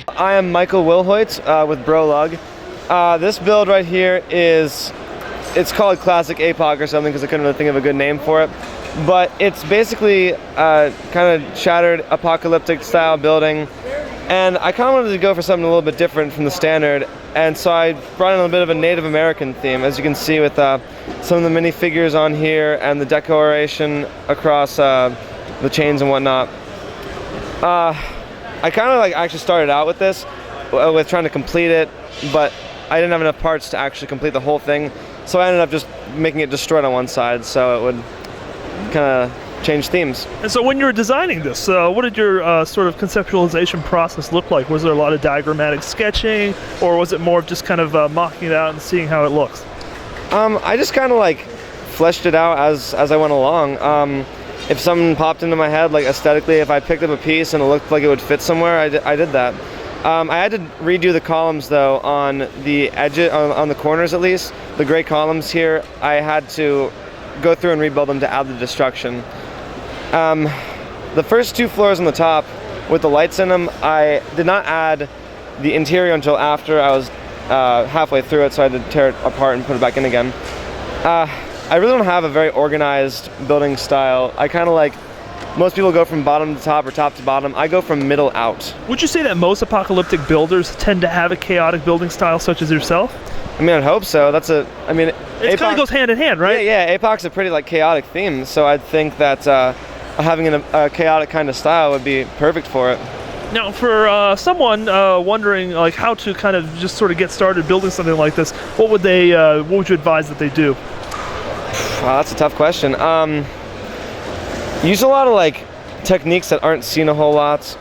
I am Michael Willhoit with Brolog. This build right here it's called Classic APOC or something because I couldn't really think of a good name for it. But it's basically kind of shattered apocalyptic style building. And I kind of wanted to go for something a little bit different from the standard. And so I brought in a bit of a Native American theme, as you can see with some of the minifigures on here and the decoration across the chains and whatnot. I kind of actually started out with this, with trying to complete it, but I didn't have enough parts to actually complete the whole thing. So I ended up just making it destroyed on one side, so it would kind of change themes. And so when you were designing this, what did your sort of conceptualization process look like? Was there a lot of diagrammatic sketching, or was it more of just kind of mocking it out and seeing how it looks? I just kind of fleshed it out as I went along. If something popped into my head, aesthetically, if I picked up a piece and it looked like it would fit somewhere, I did that. I had to redo the columns though on the edges, on the corners at least. The gray columns here, I had to go through and rebuild them to add the destruction. The first two floors on the top with the lights in them, I did not add the interior until after I was halfway through it, so I had to tear it apart and put it back in again. I really don't have a very organized building style. I kind of most people go from bottom to top or top to bottom. I go from middle out. Would you say that most apocalyptic builders tend to have a chaotic building style such as yourself? I mean, I'd hope so. It kind of goes hand in hand, right? Yeah, APOC's a pretty chaotic theme, so I'd think that having a chaotic kind of style would be perfect for it. Now, for someone wondering how to kind of just sort of get started building something like this, what would you advise that they do? Wow, that's a tough question. Use a lot of techniques that aren't seen a whole lot,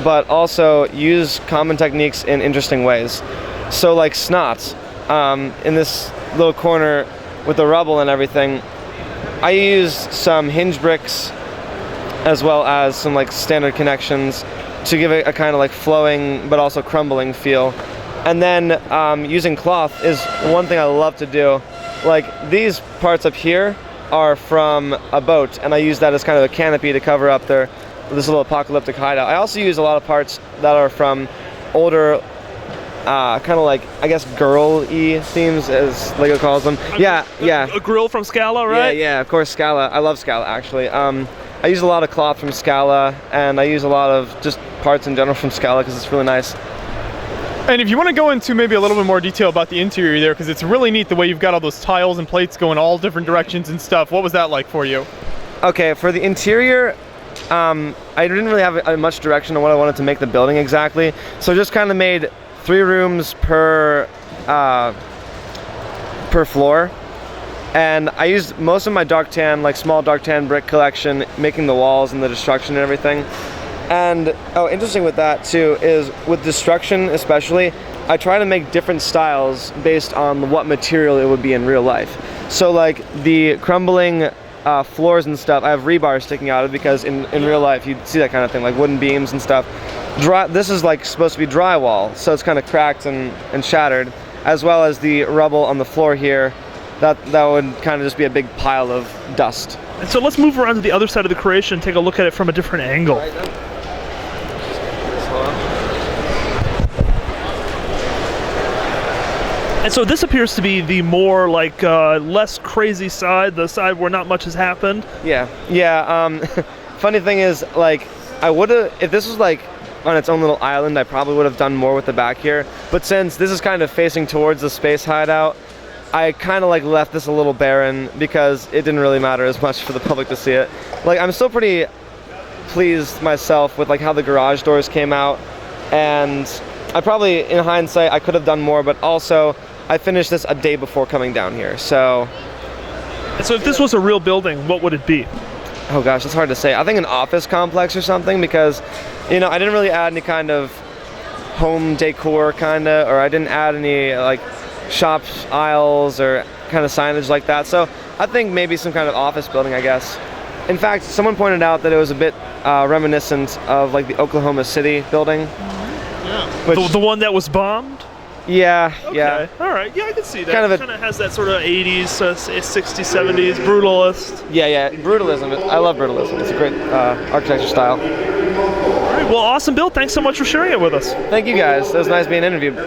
but also use common techniques in interesting ways. So snots, in this little corner with the rubble and everything, I used some hinge bricks as well as some standard connections to give it a kind of flowing but also crumbling feel. And then using cloth is one thing I love to do. These parts up here are from a boat, and I use that as kind of a canopy to cover up this little apocalyptic hideout. I also use a lot of parts that are from older, kind of I guess girl-y themes, as Lego calls them. Yeah. A grill from Scala, right? Yeah, of course, Scala. I love Scala, actually. I use a lot of cloth from Scala, and I use a lot of just parts in general from Scala because it's really nice. And if you want to go into maybe a little bit more detail about the interior there, because it's really neat the way you've got all those tiles and plates going all different directions and stuff. What was that like for you? Okay, for the interior, I didn't really have much direction on what I wanted to make the building exactly. So I just kind of made 3 rooms per floor. And I used most of my dark tan, small dark tan brick collection, making the walls and the destruction and everything. And interesting with that too is with destruction especially, I try to make different styles based on what material it would be in real life. So the crumbling floors and stuff, I have rebar sticking out of it because in real life you'd see that kind of thing, wooden beams and stuff. This is supposed to be drywall, so it's kind of cracked and shattered, as well as the rubble on the floor here. That would kind of just be a big pile of dust. And so let's move around to the other side of the creation and take a look at it from a different angle. And so this appears to be the more less crazy side, the side where not much has happened. Yeah. Funny thing is, I would have, if this was on its own little island, I probably would have done more with the back here. But since this is kind of facing towards the space hideout, I kind of left this a little barren because it didn't really matter as much for the public to see it. I'm still pretty pleased myself with how the garage doors came out, and I probably, in hindsight, I could have done more, but also I finished this a day before coming down here, so. And so if this was a real building, what would it be? Oh gosh, it's hard to say. I think an office complex or something, because I didn't really add any kind of home decor or I didn't add any shop aisles or kind of signage like that. So I think maybe some kind of office building, I guess. In fact, someone pointed out that it was a bit reminiscent of the Oklahoma City building. Yeah. The one that was bombed? Yeah, okay. Yeah. All right, yeah, I can see that. Kind of has that sort of 80s, 60s, 70s, brutalist. Yeah, brutalism. I love brutalism. It's a great architecture style. All right, Well, awesome, Bill. Thanks so much for sharing it with us. Thank you guys. It was nice being interviewed.